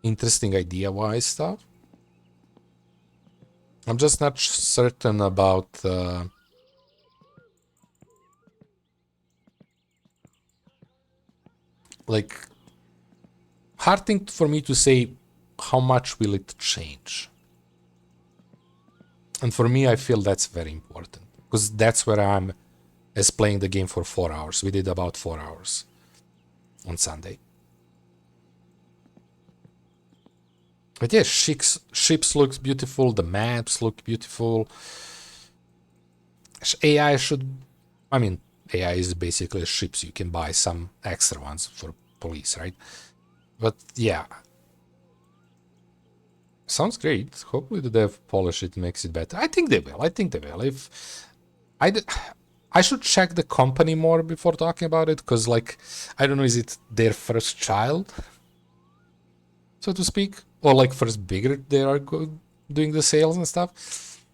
interesting idea-wise stuff. I'm just not certain about like hard thing for me to say how much will it change. And for me, I feel that's very important because that's where I'm as playing the game for 4 hours. We did about 4 hours on Sunday. But yeah, ships looks beautiful. The maps look beautiful. AI should, I mean, AI is basically ships. You can buy some extra ones for police, right? But yeah, sounds great. Hopefully the dev polish it makes it better. I think they will. I think they will. If I should check the company more before talking about it, because like I don't know, is it their first child, so to speak, or like first bigger they are doing the sales and stuff.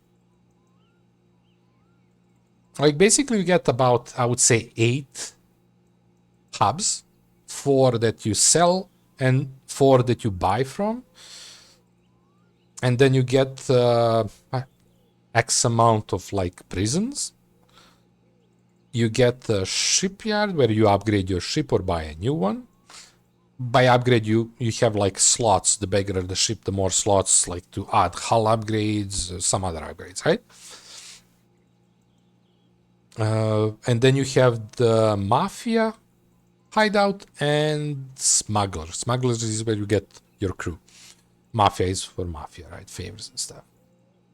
Like basically you get about, I would say, 8 hubs, 4 that you sell and 4 that you buy from, and then you get X amount of like prisons. You get a shipyard where you upgrade your ship or buy a new one. By upgrade, you have like slots. The bigger the ship, the more slots like to add hull upgrades, some other upgrades, right? And then you have the mafia hideout and smugglers. Smugglers is where you get your crew. Mafia is for mafia, right? Favors and stuff.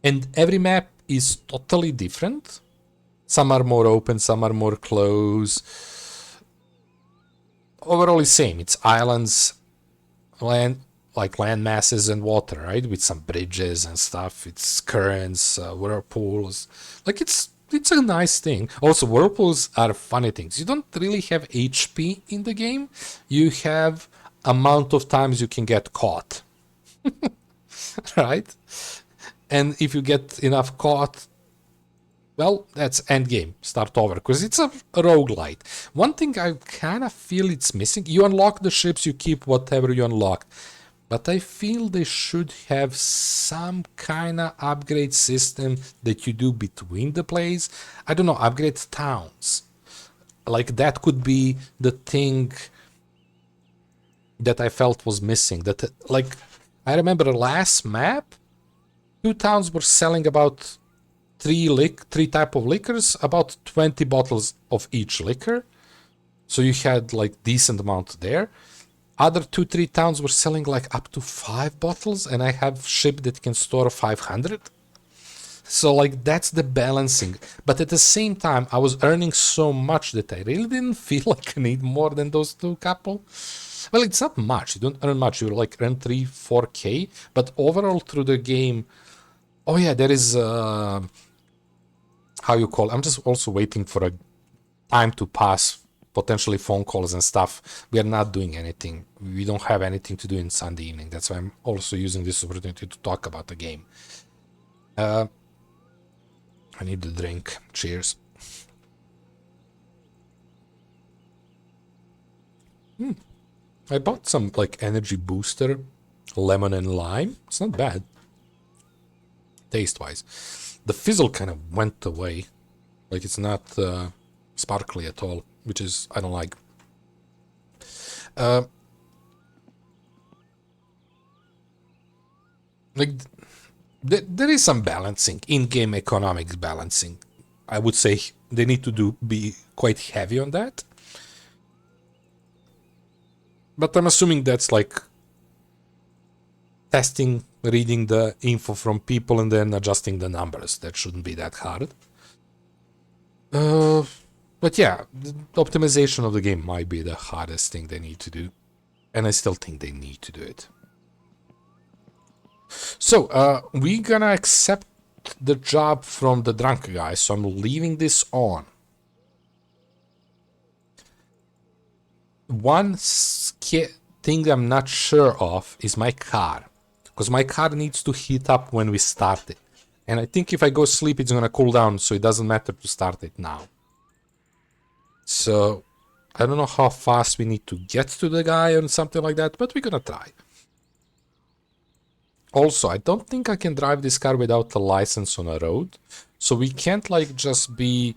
And every map is totally different. Some are more open, some are more closed. Overall, it's same. It's islands, land, like land masses and water, right? With some bridges and stuff. It's currents, whirlpools. Like it's a nice thing. Also, whirlpools are funny things. You don't really have HP in the game. You have amount of times you can get caught, right? And if you get enough caught, well, that's end game. Start over, because it's a roguelite. One thing I kind of feel it's missing, you unlock the ships, you keep whatever you unlocked. But I feel they should have some kind of upgrade system that you do between the plays. I don't know, upgrade towns. Like that could be the thing that I felt was missing. That, like, I remember the last map, 2 towns were selling about 3 type of liquors, about 20 bottles of each liquor. So you had like decent amount there. Other 2-3 towns were selling like up to 5 bottles, and I have ship that can store 500. So like that's the balancing. But at the same time, I was earning so much that I really didn't feel like I need more than those 2 couple. Well, it's not much. You don't earn much. You like earn 3-4k. But overall through the game, oh yeah, there is how you call it? I'm just also waiting for a time to pass, potentially phone calls and stuff. We are not doing anything. We don't have anything to do in Sunday evening. That's why I'm also using this opportunity to talk about the game. I need the drink. Cheers. I bought some like energy booster, lemon and lime. It's not bad, taste-wise. The fizzle kind of went away. Like it's not sparkly at all, which is, I don't like. Like there is some balancing, in-game economics balancing. I would say they need to be quite heavy on that. But I'm assuming that's like testing, reading the info from people and then adjusting the numbers. That shouldn't be that hard. But yeah, the optimization of the game might be the hardest thing they need to do. And I still think they need to do it. So, we're gonna accept the job from the drunk guy, so I'm leaving this on. One thing I'm not sure of is my car, because my car needs to heat up when we start it. And I think if I go sleep, it's gonna cool down, so it doesn't matter to start it now. So, I don't know how fast we need to get to the guy or something like that, but we're gonna try. Also, I don't think I can drive this car without a license on a road. So we can't like just be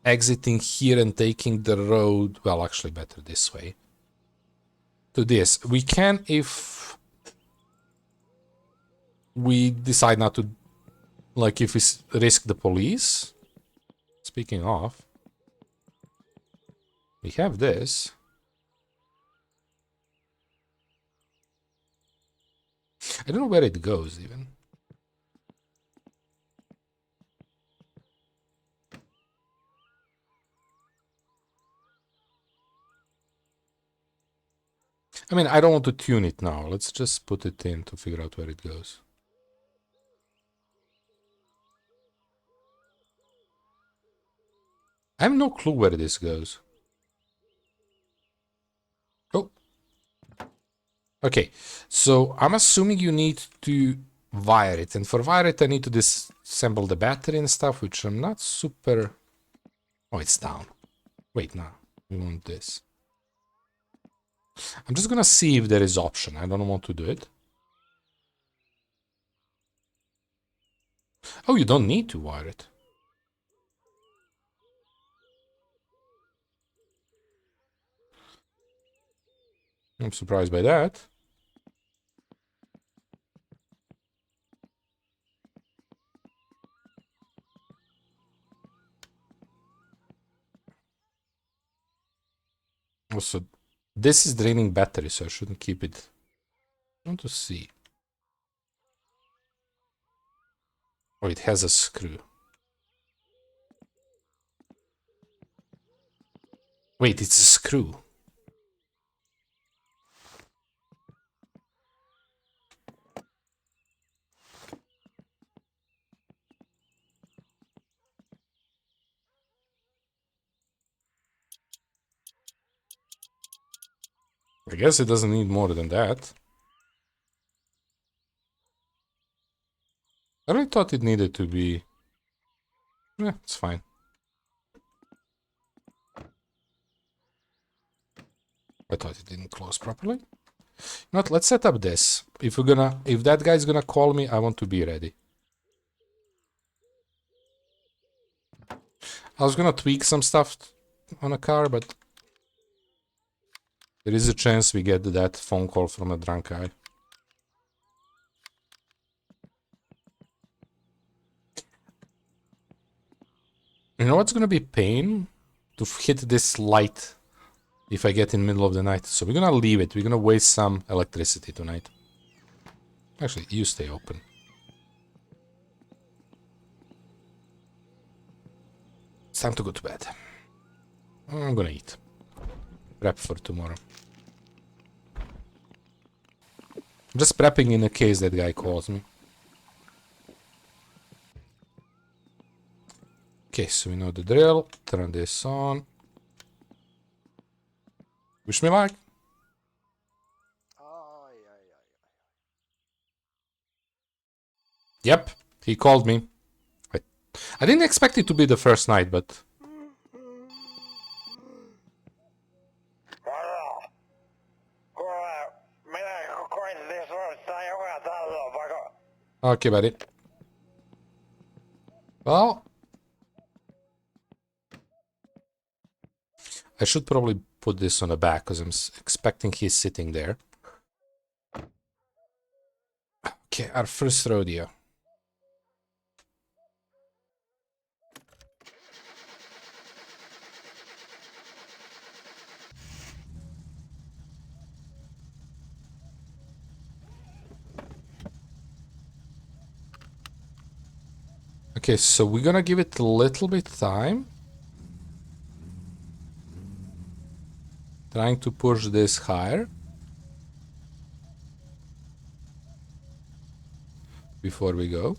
exiting here and taking the road. Well, actually better this way. To this. We can if we decide not to, like if we risk the police. Speaking of, we have this. I don't know where it goes even. I mean, I don't want to tune it now. Let's just put it in to figure out where it goes. I have no clue where this goes. Oh. Okay, so I'm assuming you need to wire it. And for wire it, I need to disassemble the battery and stuff, which I'm not super... Oh, it's down. Wait, no. We want this. I'm just gonna see if there is option. I don't want to do it. Oh, you don't need to wire it. I'm surprised by that. Also, this is draining battery, so I shouldn't keep it. I want to see. Oh, it has a screw. Wait, it's a screw. I guess it doesn't need more than that. I really thought it needed to be... Yeah, it's fine. I thought it didn't close properly. Not. Let's set up this. If that guy's gonna call me, I want to be ready. I was gonna tweak some stuff on a car, but there is a chance we get that phone call from a drunk guy. You know what's gonna be pain? To hit this light if I get in the middle of the night. So we're gonna leave it. We're gonna waste some electricity tonight. Actually, you stay open. It's time to go to bed. I'm gonna eat. Prep for tomorrow. I'm just prepping in case that guy calls me. Okay, so we know the drill. Turn this on. Wish me luck. Yep, he called me. I didn't expect it to be the first night, but... Okay, buddy. Well... I should probably put this on the back, because I'm expecting he's sitting there. Okay, our first rodeo. Okay, so we're gonna give it a little bit time. Trying to push this higher. Before we go.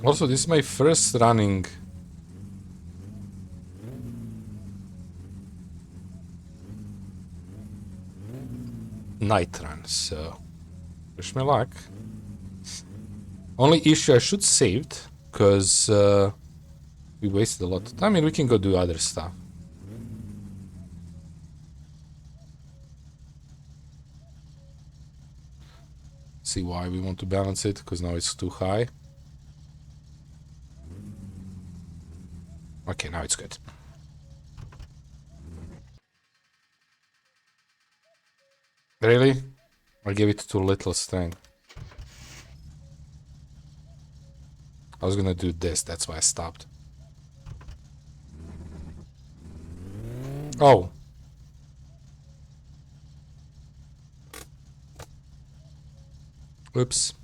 Also, this is my first running night run, so wish me luck. Only issue I should saved, because we wasted a lot of time. I mean, we can go do other stuff. See why we want to balance it, because now it's too high. Okay, now it's good. Really? I gave it too little strength. I was gonna do this, that's why I stopped. Oh. Oops.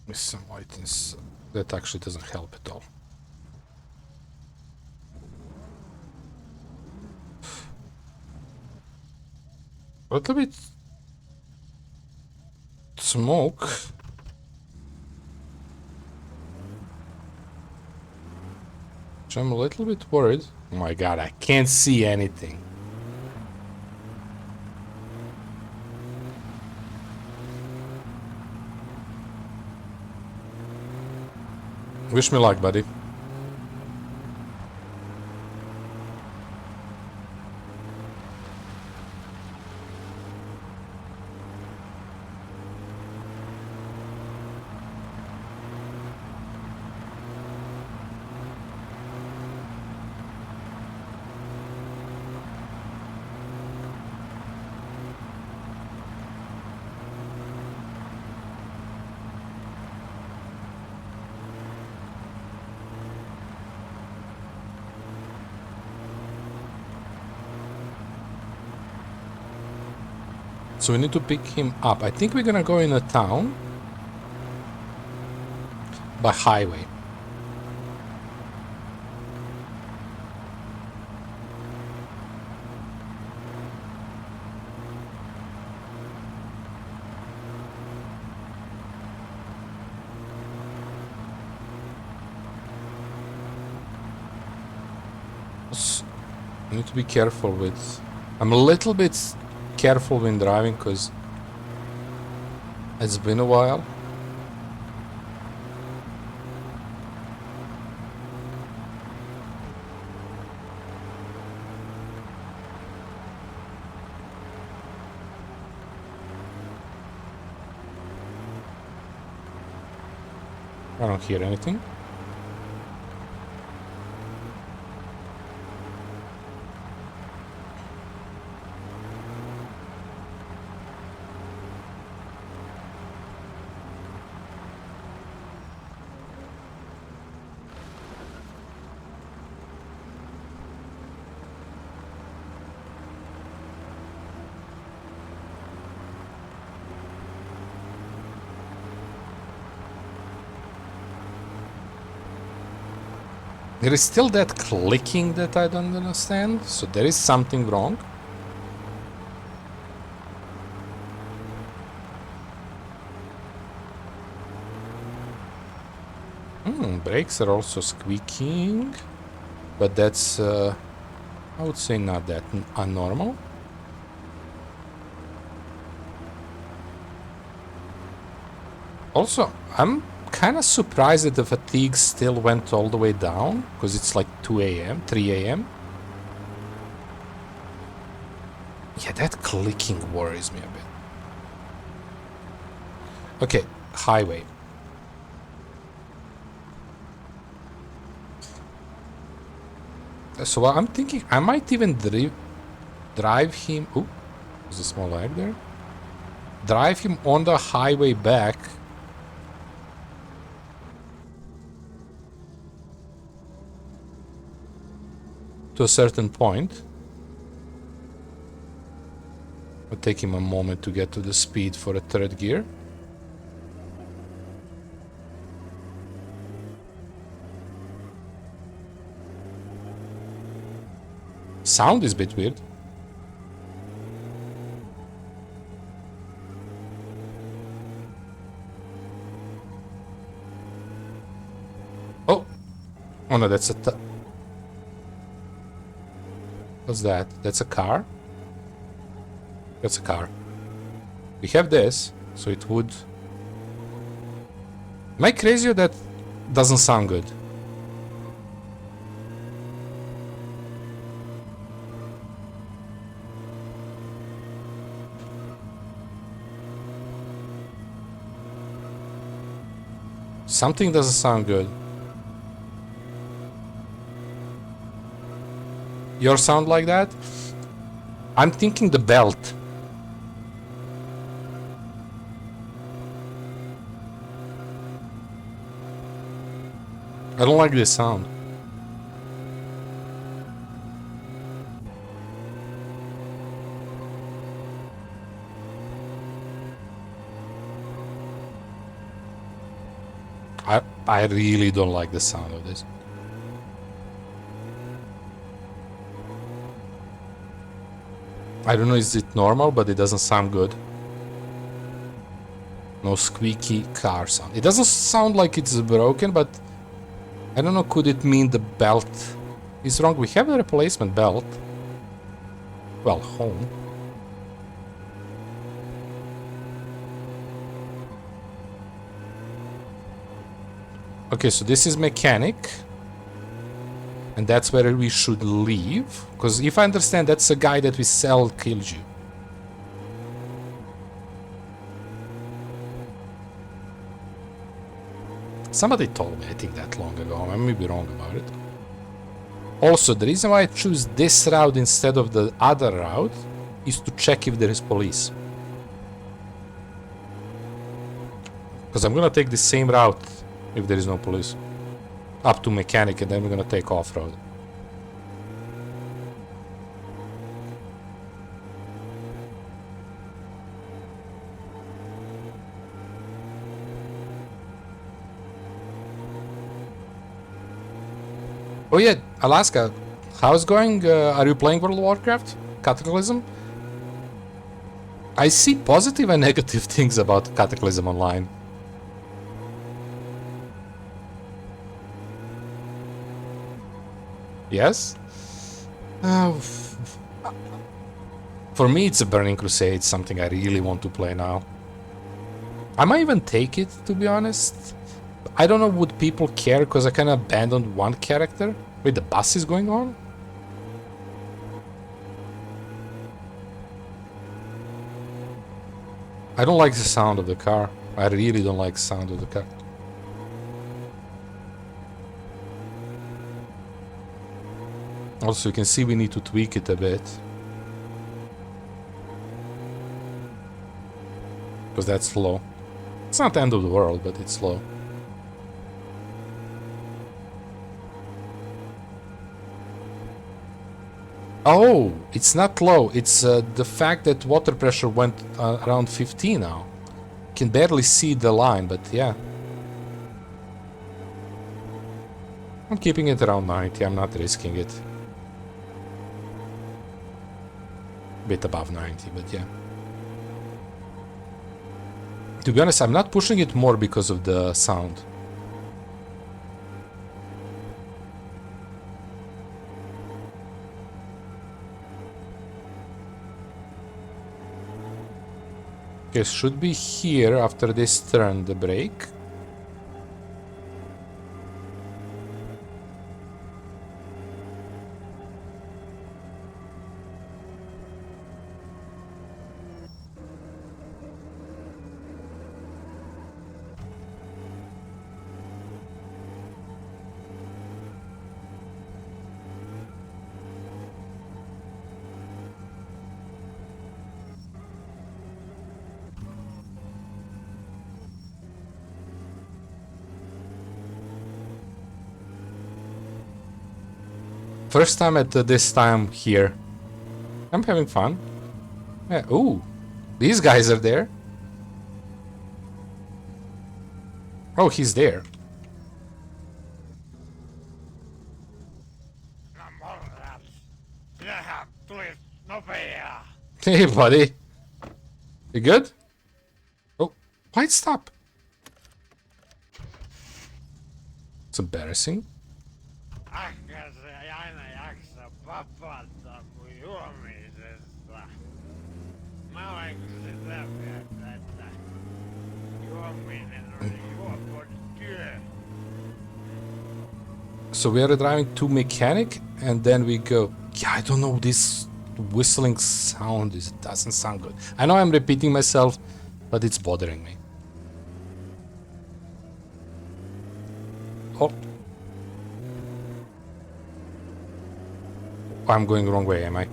With some whiteness, that actually doesn't help at all. A little bit smoke. Which I'm a little bit worried. Oh my god, I can't see anything. Wish me luck, buddy. So we need to pick him up. I think we're gonna go in a town by highway. I need to be careful with... I'm a little bit careful when driving because it's been a while. I don't hear anything. There is still that clicking that I don't understand, so there is something wrong. Brakes are also squeaking, but that's, I would say, not that unnormal. Also, I'm kind of surprised that the fatigue still went all the way down, because it's like 2 a.m., 3 a.m. Yeah, that clicking worries me a bit. Okay, highway. So I'm thinking I might even drive him... Ooh, there's a small lag there. Drive him on the highway back. To a certain point. It'll take him a moment to get to the speed for a third gear. Sound is a bit weird. Oh no, that's a... What's that? That's a car? That's a car. We have this, so it would... Am I crazy or that doesn't sound good? Something doesn't sound good. Your sound like that? I'm thinking the belt. I don't like this sound. I really don't like the sound of this. I don't know, is it normal, but it doesn't sound good. No squeaky car sound. It doesn't sound like it's broken, but I don't know, could it mean the belt is wrong? We have a replacement belt. Well, home. Okay, so this is mechanic. And that's where we should leave. Because if I understand, that's a guy that we sell killed you. Somebody told me, I think, that long ago. I may be wrong about it. Also, the reason why I choose this route instead of the other route is to check if there is police. Because I'm gonna take the same route if there is no police. Up to mechanic, and then we're gonna take off-road. Oh yeah, Alaska, how's it going? Are you playing World of Warcraft? Cataclysm? I see positive and negative things about Cataclysm online. Yes? For me, it's a Burning Crusade, something I really want to play now. I might even take it, to be honest. I don't know, would people care because I kind of abandoned one character? Wait, the bus is going on? I don't like the sound of the car. I really don't like the sound of the car. Also, you can see we need to tweak it a bit. Because that's slow. It's not the end of the world, but it's slow. Oh, it's not low. It's the fact that water pressure went around 50 now. Can barely see the line, but yeah. I'm keeping it around 90. I'm not risking it. Bit above 90, but yeah. To be honest, I'm not pushing it more because of the sound. Okay, should be here after this turn, the brake. First time at this time here. I'm having fun. Yeah, ooh, these guys are there. Oh, he's there. Hey, buddy. You good? Oh, why'd stop? It's embarrassing. vapaata kuin juomisesta. Mä olen kyllä sitä mieltä, että juominen on juopon työ. So we are driving to mechanic, and then we go. Yeah, I don't know, this whistling sound. It doesn't sound good. I know I'm repeating myself, but it's bothering me. Oh. I'm going the wrong way, am I?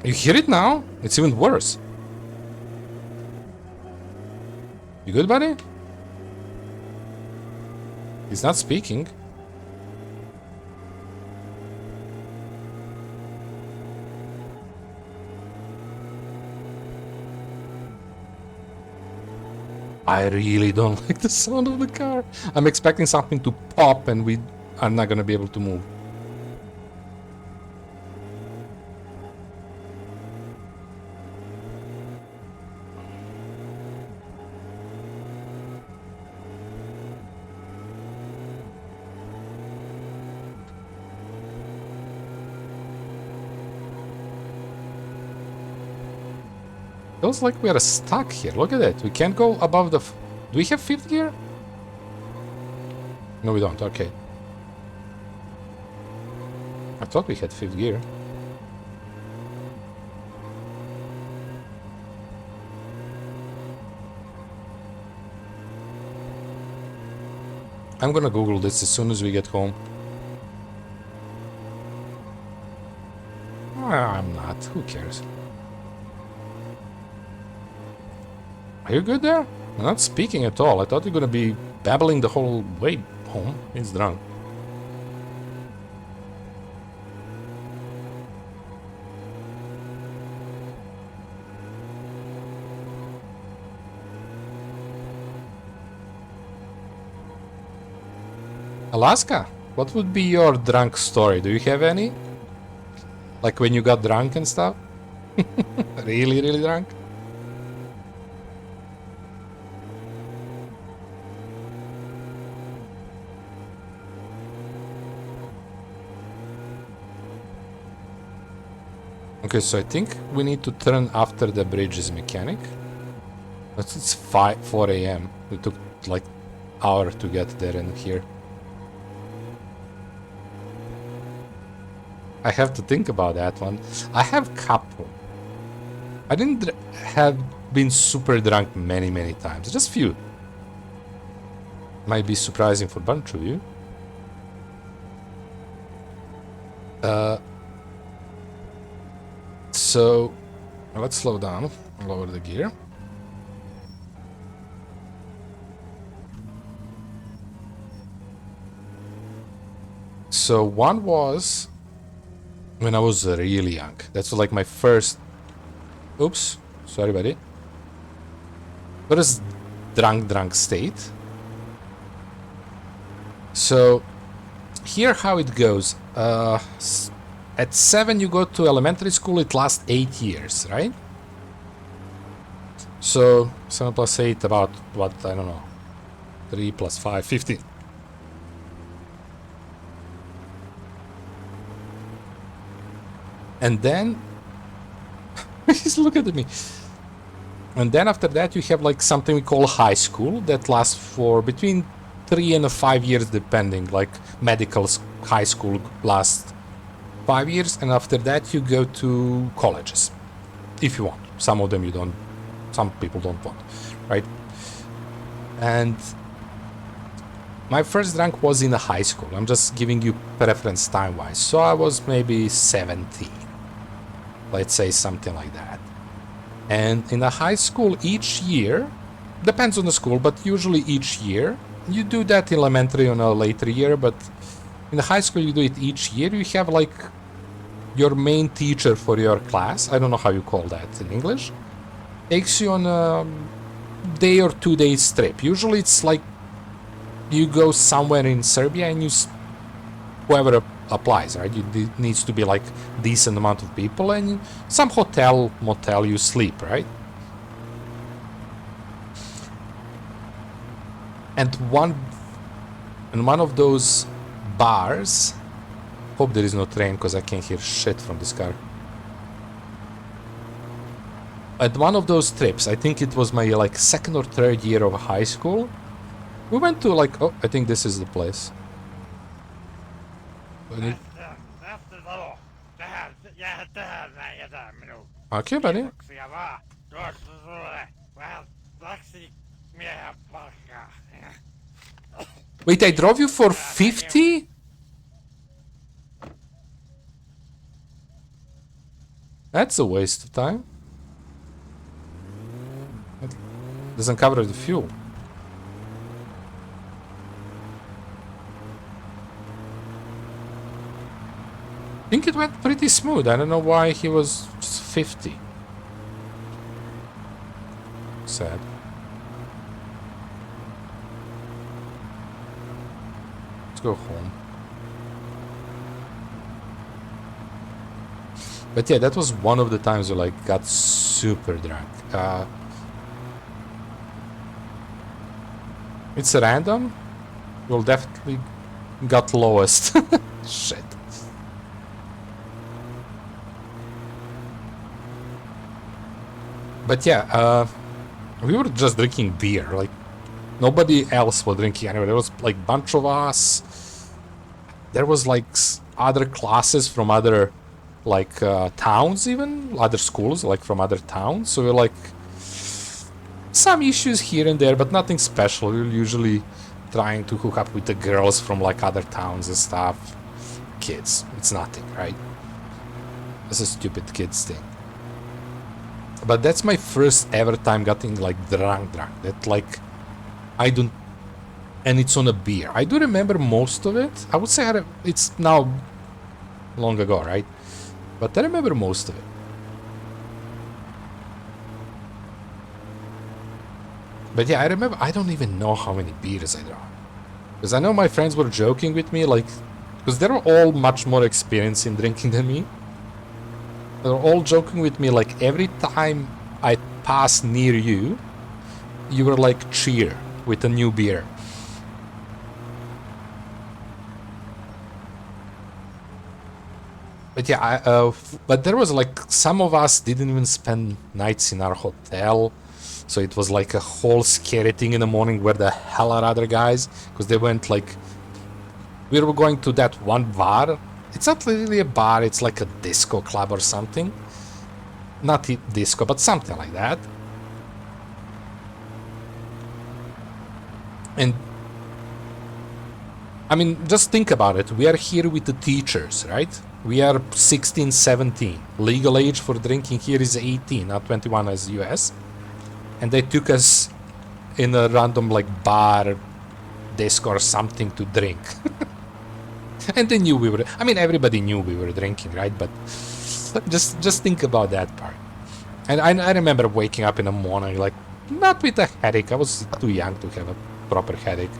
You hear it now? It's even worse. You good, buddy? He's not speaking. I really don't like the sound of the car. I'm expecting something to pop and we are not gonna be able to move. Feels like we are stuck here. Look at it. We can't go above the... Do we have 5th gear? No, we don't. Okay. I thought we had 5th gear. I'm gonna Google this as soon as we get home. I'm not. Who cares? Are you good there? I'm not speaking at all. I thought you were gonna be babbling the whole way home. He's drunk. Alaska, what would be your drunk story? Do you have any? Like when you got drunk and stuff? Really, really drunk? Okay, so I think we need to turn after the bridge's mechanic. But it's 4 a.m. We took like hour to get there and here. I have to think about that one. I have couple. I didn't have been super drunk many times. Just few. Might be surprising for a bunch of you. So let's slow down, lower the gear. So one was when I was really young. That's like my first... Oops, sorry buddy. First drunk state. So here how it goes. At 7 you go to elementary school, it lasts 8 years, right? So 7 plus 8, about what, I don't know, 3 plus 5, 15. And then, just look at me. And then after that you have like something we call high school that lasts for between 3 and 5 years depending, like medical high school lasts 5 years, and after that you go to colleges, if you want. Some of them you don't, some people don't want, right? And my first drunk was in a high school. I'm just giving you preference time-wise. So I was maybe 17, let's say something like that. And in a high school each year, depends on the school, but usually each year, you do that in elementary on a later year, but in the high school you do it each year. You have like your main teacher for your class, I don't know how you call that in English, takes you on a day or 2 days trip. Usually it's like you go somewhere in Serbia and whoever applies, right? It needs to be like decent amount of people, and some hotel, motel you sleep, right? And one in one of those bars. Hope there is no train because I can't hear shit from this car. At one of those trips, I think it was my like second or third year of high school, we went to like, oh, I think this is the place. Okay, buddy. Wait, I drove you for 50? That's a waste of time. It doesn't cover the fuel. I think it went pretty smooth. I don't know why he was just 50. Sad. Let's go home. But yeah, that was one of the times we like got super drunk. It's random. We'll definitely got lowest. Shit. But yeah, we were just drinking beer. Like nobody else was drinking anyway. There was like a bunch of us. There was like other classes from other like towns, even other schools like from other towns. So we're like some issues here and there, but nothing special. We're usually trying to hook up with the girls from like other towns and stuff. Kids, it's nothing, right? It's a stupid kids thing. But that's my first ever time getting like drunk. That like I don't, and it's on a beer. I do remember most of it. I would say it's now long ago, right? But I remember most of it. But yeah, I remember, I don't even know how many beers I drank. Because I know my friends were joking with me, like, because they were all much more experienced in drinking than me. They were all joking with me, like, every time I passed near you, you were like, cheer with a new beer. But yeah, but there was like, some of us didn't even spend nights in our hotel. So it was like a whole scary thing in the morning. Where the hell are other guys? Because they went like, we were going to that one bar. It's not really a bar, it's like a disco club or something. Not disco, but something like that. And I mean, just think about it. We are here with the teachers, right? We are 16, 17. Legal age for drinking here is 18, not 21 as US. And they took us in a random like bar, disco or something to drink. And they knew we were, I mean, everybody knew we were drinking, right? But just think about that part. And I remember waking up in the morning, like, not with a headache. I was too young to have a proper headache.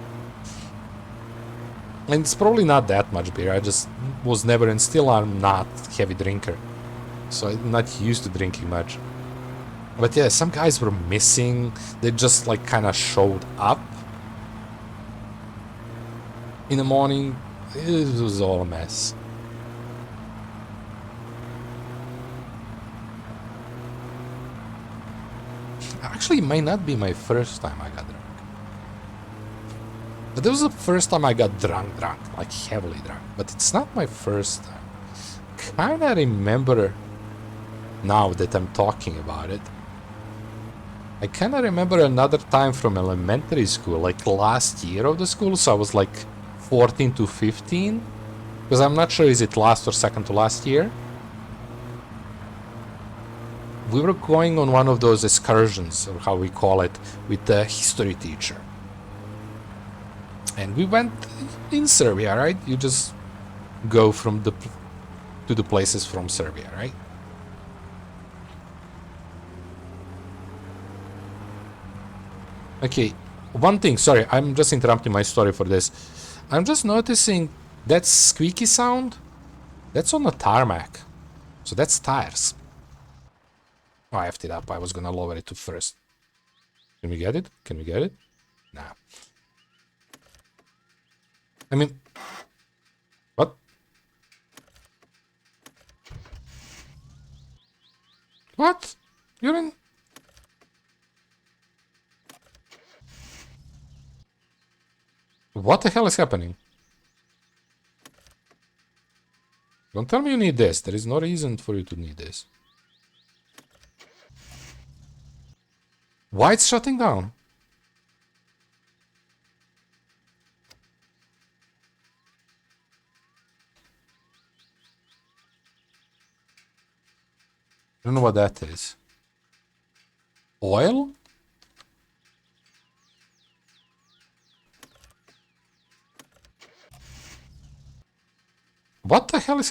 And it's probably not that much beer. I just was never, and still I'm not heavy drinker. So I'm not used to drinking much. But yeah, some guys were missing. They just like kind of showed up in the morning. It was all a mess. Actually, it might not be my first time I got drunk. But this was the first time I got drunk, like heavily drunk. But it's not my first time. Kinda remember now that I'm talking about it. I kinda remember another time from elementary school, like last year of the school, so I was like 14 to 15. Because I'm not sure is it last or second to last year. We were going on one of those excursions, or how we call it, with the history teacher. And we went in Serbia, right? You just go from to the places from Serbia, right? Okay, one thing, sorry, I'm just interrupting my story for this. I'm just noticing that squeaky sound, that's on the tarmac. So that's tires. Oh, I effed it up. I was gonna lower it to first. Can we get it? Can we get it? Nah. I mean, what? What? You're in... What the hell is happening? Don't tell me you need this. There is no reason for you to need this. Why it's shutting down? I don't know what that is. Oil? What the hell is